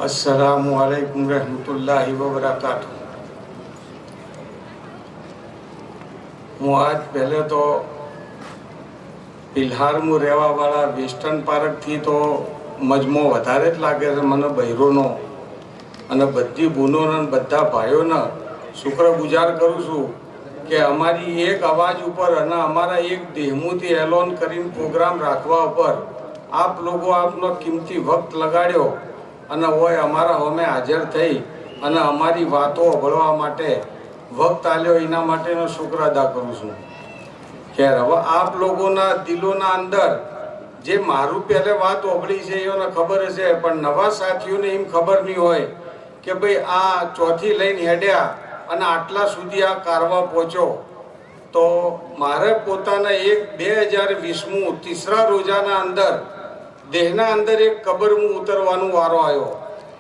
अस्सलामुअलैकुम रहमतुल्लाहि व बरकातुहू। હું આજ પહેલે તો બિલ્હારમાં રહેવાવાળા વેસ્ટર્ન પાર્કથી તો મજમો વધારે જ લાગે છે મને બહેરોનો, અને બધી બહેનોને બધા ભાઈઓને શુક્રગુજાર કરું છું કે અમારી એક અવાજ ઉપર અને અમારા એક દેહમુથી એલોન કરીને પ્રોગ્રામ રાખવા ઉપર આપ લોકો આપનો કિંમતી વખત લગાડ્યો અને હોય અમારા હોમે હાજર થઈ અને અમારી વાતો સાંભળવા માટે વખત આલ્યો, એના માટેનો શુક્ર અદા કરું છું। ખેર, હવે આપ લોકોના દિલોના અંદર જે મારું પહેલે વાત સાંભળી છે એને ખબર હશે, પણ નવા સાથીઓને એમ ખબર નહીં હોય કે ભાઈ આ ચોથી લઈને હેડ્યા અને આટલા સુધી આ કારવા પહોંચ્યો। તો મારે પોતાના 2020 તીસરા રોજાના અંદર દેહના અંદર એક કબરમાં ઉતરવાનો વારો આવ્યો।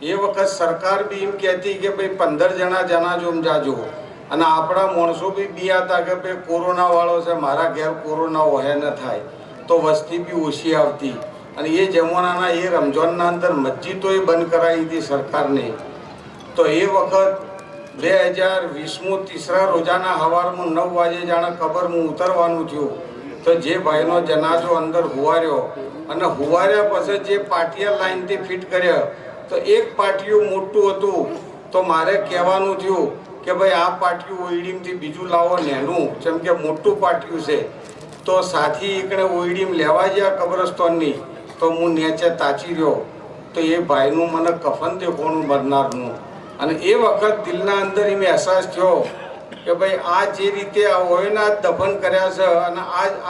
એ વખત સરકાર બી એમ કહેતી કે ભાઈ 15 જણા જનાજોમાં જાજો, અને આપણા માણસો બી હતા કે ભાઈ કોરોના વાળો છે, મારા ઘેર કોરોના હોય ન થાય, તો વસ્તી બી ઓછી આવતી। અને એ જમાનાના એ રમઝાનના અંદર મસ્જિદોએ બંધ કરાવી હતી સરકારને। તો એ વખત 2020 તીસરા રોજાના સવારમાં 9 વાગે જાણે કબરમાં ઉતરવાનું થયું। તો જે ભાઈનો જનાજો અંદર હુવાર્યો અને હુવાર્યા પછી જે પાટિયા લાઈનથી ફિટ કર્યા, તો એક પાટિયું મોટું હતું, તો મારે કહેવાનું થયું કે ભાઈ આ પાટિયું ઓઈડીમથી બીજું લાવો નેનું, જેમ કે મોટું પાટિયું છે। તો સાથી એકને ઓઈડીમ લેવા ગયા કબ્રસ્તાનની, તો હું નેચે તાચી રહ્યો, તો એ ભાઈનું મને કફન દેખવાનું મરનારનું। અને એ વખત દિલના અંદર એમ અહેસાસ થયો કે ભાઈ આ જે રીતે આ ઓયના દફન કર્યા છે અને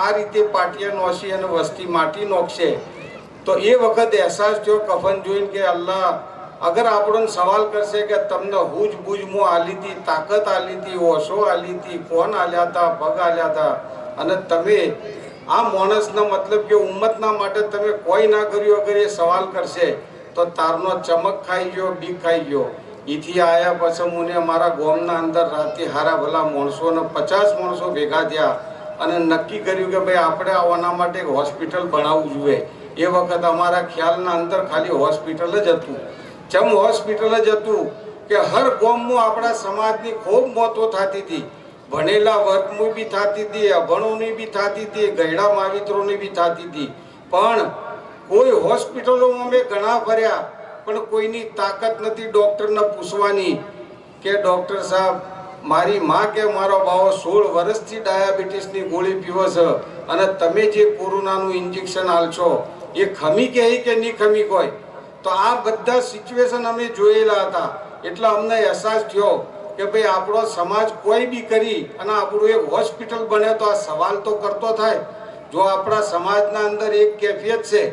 આ રીતે પાટિયા નોસી અને વસ્તી માટી નોખશે, તો એ વખત અહેસાસ થયો કફન જોઈને કે અલ્લાહ અગર આપણને સવાલ કરશે કે તમને હુજ બુજમો આલી હતી, તાકાત આલી હતી, ઓશો આલી હતી, કોણ આલ્યા હતા, પગ આલ્યા હતા, અને તમે આ માણસના મતલબ કે ઉમ્મતના માટે તમે કોઈ ના કર્યું અગર એ સવાલ કરશે તો તારનો ચમક ખાઈ ગયો, બીક ખાઈ ગયો। એથી આવ્યા પછી મને મારા ગામના અંદર રાતે હારા ભલા માણસોને 50 માણસો ભેગા થયા અને નક્કી કર્યું કે ભાઈ આપણે આના માટે એક હોસ્પિટલ બનાવવું જોઈએ। એ વખત અમારા ખ્યાલના અંદર ખાલી હોસ્પિટલ જ હતું। જેમ હોસ્પિટલ જ હતું કે હર ગામમાં આપણા સમાજની ખૂબ મોતો થતી હતી, ભણેલા વર્ગની બી થતી હતી, અભણોની બી થતી હતી, ગયડા માવિત્રોની બી થતી હતી, પણ કોઈ હોસ્પિટલોમાં અમે ઘણા ફર્યા પણ કોઈની તાકાત નથી ડૉક્ટરને પૂછવાની કે ડૉક્ટર સાહેબ મારી માં કે મારો બાવો 16 વર્ષથી ડાયાબિટીસની ગોળી પીવો છે અને તમે જે કોરોનાનું ઇન્જેક્શન આલશો એ ખમી કે નહીં ખમી કોઈ। તો આ બધા સિચ્યુએશન અમે જોયેલા હતા, એટલે અમને અહેસાસ થયો કે ભાઈ આપણો સમાજ કોઈ બી કરી અને આપણું એક હોસ્પિટલ બને તો આ સવાલ તો કરતો થાય। જો આપણા સમાજના અંદર એક કેફિયત છે,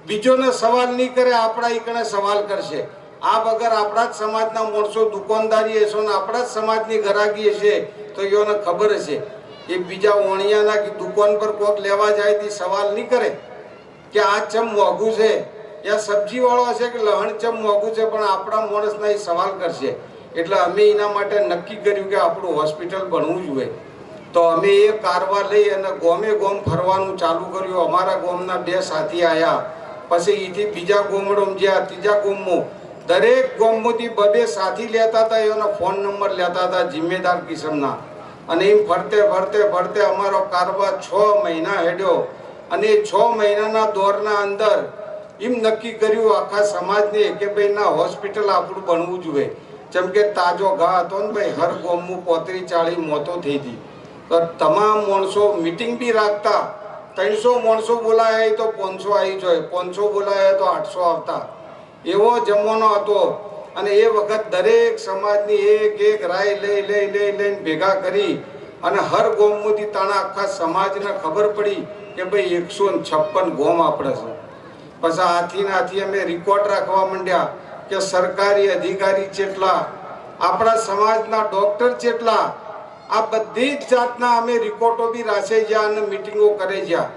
બીજોને સવાલ નહીં કરે, આપણા એકને સવાલ કરશે। આ વગર આપણા જ સમાજના માણસો દુકાનદારી હશે ને આપણા જ સમાજની ગ્રાહકી હશે તો એને ખબર હશે એ બીજા ઓણિયાના દુકાન પર કોક લેવા જાય તે સવાલ નહીં કરે કે આ ચમ મોંઘું છે, યા સબ્જીવાળો હશે કે લહણ ચમ મોંઘું છે, પણ આપણા માણસના એ સવાલ કરશે। એટલે અમે એના માટે નક્કી કર્યું કે આપણું હોસ્પિટલ બનવું જોઈએ। તો અમે એ કારવા લઈ અને ગોમે ગોમ ફરવાનું ચાલુ કર્યું। અમારા ગોમના 2 સાથી આવ્યા, પછી એથી બીજા ગોમડોમાં જ્યાં, ત્રીજા ગોમમાં, દરેક ગોમમાંથી 2 સાથી લેતા હતા, એનો ફોન નંબર લેતા હતા જિમ્મેદાર કિસ્મના, અને એમ ફરતે ફરતે ફરતે અમારો કારવા 6 મહિના હેડ્યો। અને 6 મહિનાના દોરના અંદર એમ નક્કી કર્યું આખા સમાજને કે ભાઈ ના હોસ્પિટલ આપણું બનવું જોઈએ। જેમ કે તાજો ઘા હતો ને ભાઈ, હર ગોમમાં 35-40 મોતો થઈ હતી, તો તમામ માણસો મિટિંગ બી રાખતા। 300 માણસો બોલાયા તો 500 આવી જાય, 500 બોલાયા તો 800 આવતા, એવો જમાનો હતો। અને એ વખત દરેક સમાજની એક રાય લઈને ભેગા કરી અને હર ગોમમાંથી તાણા આખા સમાજને ખબર પડી કે ભાઈ 156 ગોમ આપણે છે। પછી હાથી અમે રેકોર્ડ રાખવા માંડ્યા કે સરકારી અધિકારી કેટલા, આપણા સમાજના ડૉક્ટર કેટલા, આ બધી જ જાતના અમે રિપોર્ટો બી રાસે ગયા અને મિટિંગો કરે ગયા।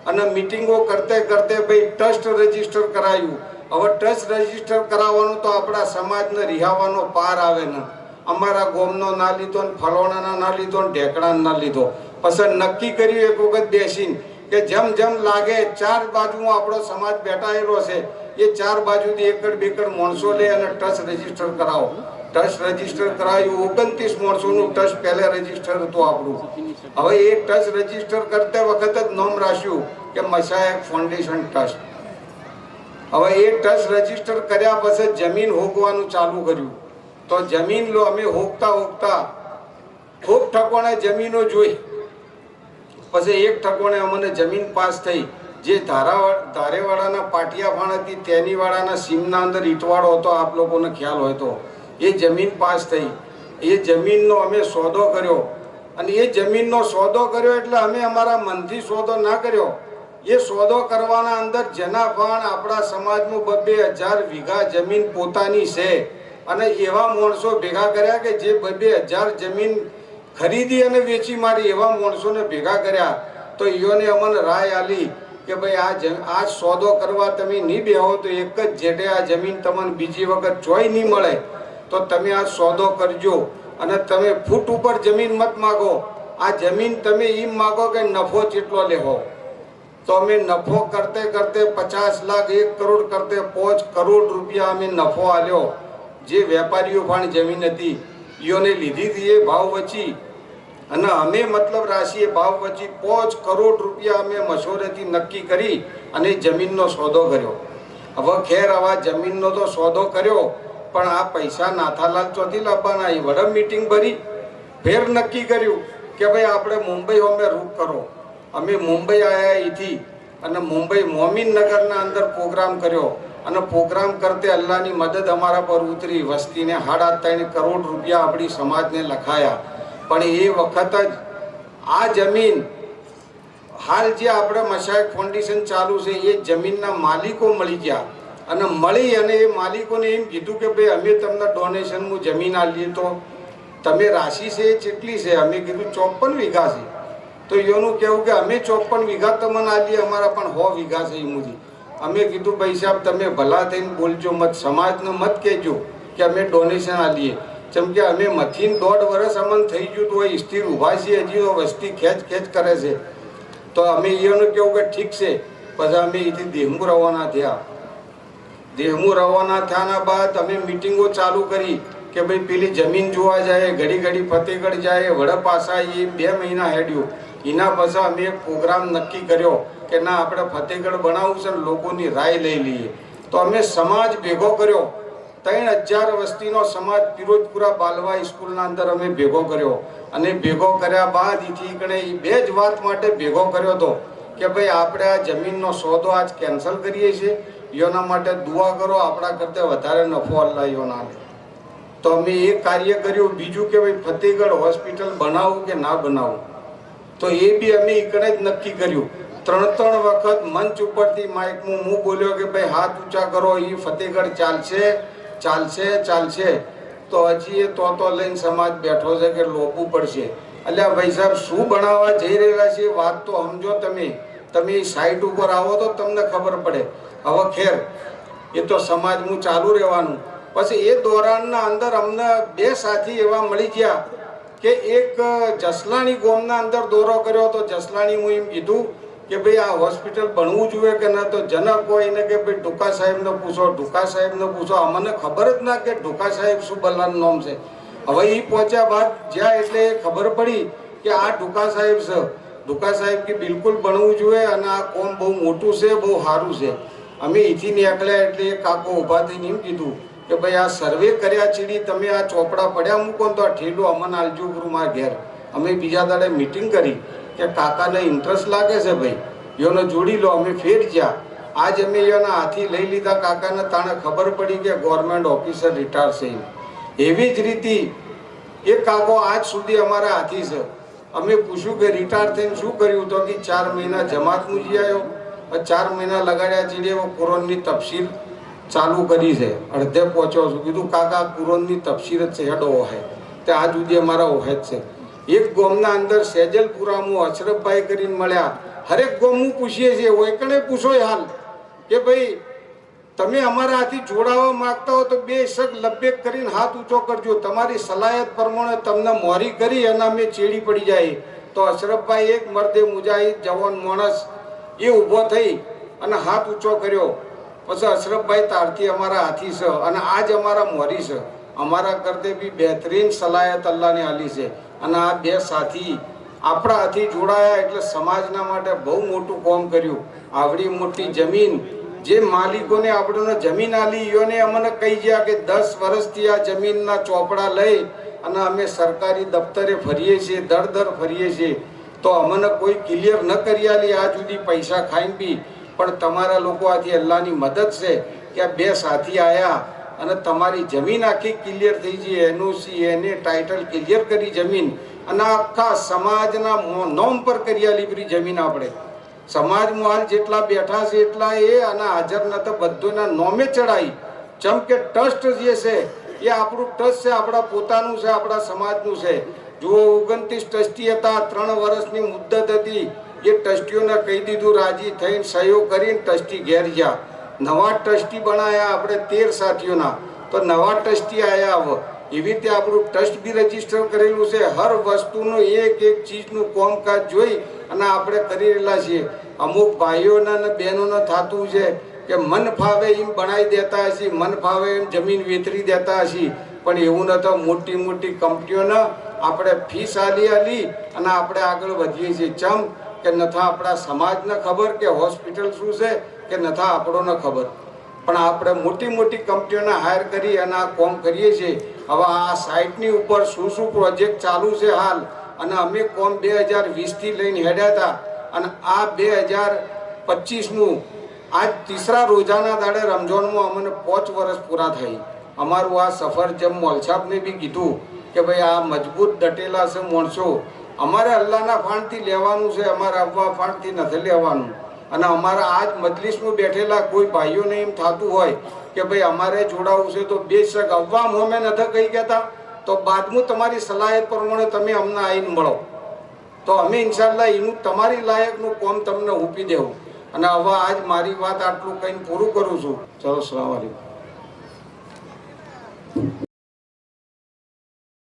અને મિટિંગો કરતે કરતે ભાઈ ટ્રસ્ટ રજીસ્ટર કરાયું। હવે ટ્રસ્ટ રજીસ્ટર કરાવવાનું તો આપણા સમાજને રિહાવાનો પાર આવે ને, અમારા ગોમનો ના લીધો ને ફલોણાના ના લીધો ને ઢેકડાનો ના લીધો। પછી નક્કી કર્યું એક વખત બેસીને કે જેમ જેમ લાગે ચાર બાજુ આપણો સમાજ બેઠાયેલો છે, એ ચાર બાજુથી એકડ બેકડ માણસો લે અને ટ્રસ્ટ રજીસ્ટર કરાવો. ટ્રસ્ટ રજીસ્ટર કરાવ્યું. 29 માણસોનું ટ્રસ્ટ પહેલે રજીસ્ટર હતું આપણું. હવે એ ટ્રસ્ટ રજીસ્ટર કરતા વખત જ નામ રાખ્યું કે મશાયખ ફાઉન્ડેશન ટ્રસ્ટ. હવે એ ટ્રસ્ટ રજીસ્ટર કર્યા પછી જમીન હોગવાનું ચાલુ કર્યું. તો જમીન લો અમે હોગતા હોગતા ખૂબ ઠકોણે જમીનો જોઈ. પછી એક ઠકોણે અમને જમીન પાસ થઈ, જે ધારેવાડાના પાટિયા ફાણ હતી તેની વાળાના સીમના અંદર ઈટવાડો હતો, આપ લોકોને ખ્યાલ હોય તો. એ જમીન પાસ થઈ. એ જમીનનો અમે સોદો કર્યો અને એ જમીનનો સોદો કર્યો એટલે અમે અમારા મનથી સોદો ના કર્યો. એ સોદો કરવાના અંદર જેના પણ આપણા સમાજમાં 2,000 વીઘા જમીન પોતાની છે અને એવા માણસો ભેગા કર્યા કે જે 2,000 જમીન ખરીદી અને વેચી મારી એવા માણસોને ભેગા કર્યા. તો ઈઓને અમને રાય આલી કે ભાઈ આ સોદો કરવા તમે નહીં બેહો તો એક જ જેટે આ જમીન તમને બીજી વખત ચોય નહીં મળે. તો તમે આ સોદો કરજો અને તમે ફૂટ ઉપર જમીન મત માગો. આ જમીન તમે એમ માગો કે નફો કેટલો લેવો. તો અમે નફો કરતે કરતે 50 લાખ 1 કરોડ કરતે 5 કરોડ રૂપિયા અમે નફો આલ્યો. જે વેપારીઓ પણ જમીન હતી ઈઓને લીધી હતી એ ભાવ વચી અને અમે મતલબ રાશિએ ભાવ વચી 5 કરોડ રૂપિયા અમે મશોરેથી નક્કી કરી અને જમીનનો સોદો કર્યો. હવે ખેર આવા જમીનનો તો સોદો કર્યો, પણ આ પૈસા નાથાલાલ ચોથી લાવવાના. એ વડમ મીટિંગ ભરી ફેર નક્કી કર્યું કે ભાઈ આપણે મુંબઈ અમે રૂટ કરો. અમે મુંબઈ આવ્યા અહીંથી અને મુંબઈ મોમીનનગરના અંદર પ્રોગ્રામ કર્યો અને પ્રોગ્રામ કરતે અલ્લાહની મદદ અમારા પર ઉતરી. વસ્તીને 3.5 કરોડ રૂપિયા આપણી સમાજને લખાયા. પણ એ વખત જ આ જમીન હાલ જે આપણે મશાયખ ફાઉન્ડેશન ચાલુ છે એ જમીનના માલિકો મળી ગયા અને મળી અને એ માલિકોને એમ કીધું કે ભાઈ અમે તમને ડોનેશનમાં જમીન આપીએ તો તમે રાશિ છે એ કેટલી છે? અમે કીધું 54 વીઘા છે. તો એનું કહેવું કે અમે 54 વીઘા તમને આપીએ, અમારા પણ 100 વીઘા છે એમુથી. અમે કીધું ભાઈ સાહેબ તમે ભલા થઈને બોલજો, મત સમાજનો મત કહેજો કે અમે ડોનેશન આપીએ. જેમ કે અમે મથીને 1.5 વર્ષ અમને થઈ ગયું તો સ્થિર ઊભા છીએ, હજી તો વસ્તી ખેંચ કરે છે. તો અમે એનું કહેવું કે ઠીક છે. પછી અમે અહીંથી દેહમુ રવાના થયા. દેહમુ રવાના થયાના બાદ અમે મિટિંગો ચાલુ કરી કે ભાઈ પેલી જમીન જોવા જાય, ઘડી ફતેહગઢ જાય, વડે પાછા એ 2 મહિના હેડ્યું. એના પછી અમે એક પ્રોગ્રામ નક્કી કર્યો કે ના આપણે ફતેહગઢ બનાવવું છે, લોકોની રાય લઈ લઈએ. તો અમે સમાજ ભેગો કર્યો. 3000 વસ્તીનો સમાજ પિરોજપુરા બાલવા સ્કૂલના અંદર અમે ભેગો કર્યો અને ભેગો કર્યા બાદ એથી કણે એ 2 જ વાત માટે ભેગો કર્યો હતો કે ભાઈ આપણે આ જમીનનો સોદો આજ કેન્સલ કરીએ છીએ. એના માટે દુઆ કરો, આપણા કરતાં વધારે નફો અલ્લાહ એના લે. તો અમે એ કાર્ય કર્યું. બીજું કે ભાઈ ફતેહગઢ હોસ્પિટલ બનાવવું કે ના બનાવવું, તો એ બી અમે એકડે જ નક્કી કર્યું. 3 વખત મંચ ઉપરથી માઇકમાં હું બોલ્યો કે ભાઈ હાથ ઊંચા કરો, એ ફતેહગઢ ચાલશે. તો હજી એ તો લઈને સમાજ બેઠો છે કે લોપવું પડશે. એટલે ભાઈ સાહેબ શું બનાવવા જઈ રહેલા છે વાત તો સમજો. તમે સાઈડ ઉપર આવો તો તમને ખબર પડે. હવે ખેર એ તો સમાજનું ચાલુ રહેવાનું. પછી એ દોરાનના અંદર અમને 2 સાથી એવા મળી ગયા કે એક જસલાણી ગામના અંદર દોરો કર્યો. તો જસલાણીમાં એમ કીધું કે ભાઈ આ હોસ્પિટલ બનવું જોઈએ કે ના. તો જનક હોય એને કે ભાઈ ઢુકા સાહેબને પૂછો. અમને ખબર જ ના કે ઢુકા સાહેબ શું બલ્લાનું નામ છે. હવે એ પહોંચ્યા બાદ જ્યાં એટલે ખબર પડી કે આ ઢુકા સાહેબ છે. ઢુકા સાહેબ કે બિલકુલ બનવું જોઈએ અને આ કોમ બહુ મોટું છે, બહુ સારું છે. અમે અહીંથી નીકળ્યા એટલે એ કાકો ઊભા થઈને એમ કીધું કે ભાઈ આ સર્વે કર્યા ચીડી તમે આ ચોપડા પડ્યા મૂકો તો આ ઠેલો અમને આલજો ગુરુ મારા ઘેર. અમે બીજા દાડે મિટિંગ કરી કે કાકાને ઇન્ટરેસ્ટ લાગે છે ભાઈ, એનો જોડી લો. અમે ફેર ગયા. આજ અમે એના હાથી લઈ લીધા. કાકાને તાણે ખબર પડી કે ગવર્મેન્ટ ઓફિસર રિટાયર છે. એવી જ રીતે એ કાકો આજ સુધી અમારા હાથી છે. અમે પૂછ્યું કે રિટાયર થઈને શું કર્યું? તો કે 4 મહિના જમાતનું જઈ આવ્યો. 4 મહિના લગાડ્યા ચીડે કુરાનની તફસીર ચાલુ કરી છે, અડધે પહોંચ્યો છું. કીધું કાકા કુરાનની તફસીર જ છે, હેડો ઓહે. તે આજ સુધી અમારા ઓહે જ છે. એક ગામના અંદર સેજલપુરામાં અશરફભાઈ કરીને મળ્યા. હરેક ગામનું પૂછીએ છીએ, ઓયકણે પૂછો હાલ કે ભાઈ તમે અમારા હાથી જોડાવા માંગતા હો તો 2 શક લબ્બેક કરીને હાથ ઊંચો કરજો. તમારી સલાયત પ્રમાણે તમને મોરી કરી અને અમે ચેડી પડી જાય. તો અશરફભાઈ એક મર્દે મુજાહિદ જવાન માણસ એ ઊભો થઈ અને હાથ ઊંચો કર્યો. પછી અશરફભાઈ તારથી અમારા હાથી છે અને આજ અમારા મોરી છે. અમારા કરતે બી બહેતરીન સલાહત અલ્લાહને આલી છે. અને આ બે સાથી આપણા હાથી જોડાયા એટલે સમાજના માટે બહુ મોટું કામ કર્યું. આવડી મોટી જમીન જે માલિકોને આપણને જમીન આલી ઈઓને અમને કહી ગયા કે 10 વર્ષથી આ જમીનના ચોપડા લઈ અને અમે સરકારી દફતરે ફરીએ છીએ, દર ફરીએ છીએ, તો અમને કોઈ ક્લિયર ન કરી આલી આ જુદી પૈસા ખાઈને બી. પણ તમારા લોકો આથી અલ્લાહની મદદ છે કે આ બે સાથી આવ્યા અને તમારી જમીન આખી ક્લિયર થઈ ગઈ. એનઓસી એને ટાઇટલ ક્લિયર કરી જમીન અને આખા સમાજના નોમ પર કરી આલી બધી જમીન. આપણે સમાજમાં હાલ જેટલા બેઠા છે એટલા એ અને હાજર નતા બધોના નોમે ચડાવી. જેમ કે ટ્રસ્ટ જે છે એ આપણું ટ્રસ્ટ છે, આપણા પોતાનું છે, આપણા સમાજનું છે. જુઓ 29 ટ્રસ્ટી હતા, 3 વર્ષની મુદ્દત હતી. એ ટ્રસ્ટીઓને કહી દીધું, રાજી થઈને સહયોગ કરીને ટ્રસ્ટી ઘેર ગયા. નવા ટ્રસ્ટી બનાવ્યા આપણે 13 સાથીઓના, તો નવા ટ્રસ્ટી આવ્યા. હવે એવી રીતે આપણું ટ્રસ્ટ બી રજીસ્ટર કરેલું છે. હર વસ્તુનું એક ચીજનું કામકાજ જોઈ અને આપણે કરી રહેલા છીએ. અમુક ભાઈઓને અને બહેનોને થતું છે કે મન ફાવે એમ બનાવી દેતા હશે, મન ફાવે એમ જમીન વેતરી દેતા હશે. પણ એવું નતો. મોટી મોટી કંપનીઓને આપણે ફીસ આલી અને આપણે આગળ વધીએ છીએ. ચમ કે નથા આપણા સમાજને ખબર કે હોસ્પિટલ શું છે કે નથા આપણોને ખબર. પણ આપણે મોટી મોટી કંપનીઓને હાયર કરી અને આ કામ કરીએ છીએ. હવે આ સાઇટની ઉપર શું પ્રોજેક્ટ ચાલુ છે હાલ, અને અમે કોમ 2020થી લઈને હેડ્યા હતા અને આ 2025નું આજ 3રા રોજાના દાડે રમઝાનમાં અમને 5 વર્ષ પૂરા થઈ. અમારું આ સફર જેમ મોલસાબને બી કીધું કે ભાઈ આ મજબૂત ડટેલા છે માણસો. અમારે અલ્લાહના ફાંડથી લેવાનું છે, અમારે અફવા ફાંડથી નથી લેવાનું. અને અમારા આજ મજલિસમાં બેઠેલા કોઈ ભાઈઓને એમ થતું હોય કે ભાઈ અમારે જોડાવું છે તો બેશક અફવા મોમે નથી કહી કહેતા, તો બાદમાં તમારી સલાહત પ્રમાણે તમે અમને આવીને મળો તો અમે ઇન્શાલ્લાહ એનું તમારી લાયકનું કોમ તમને ઉપી દેવું. અને હવે આજ મારી વાત આટલું કહીને પૂરું કરું છું. ચલો, સલામ વાલેકુમ.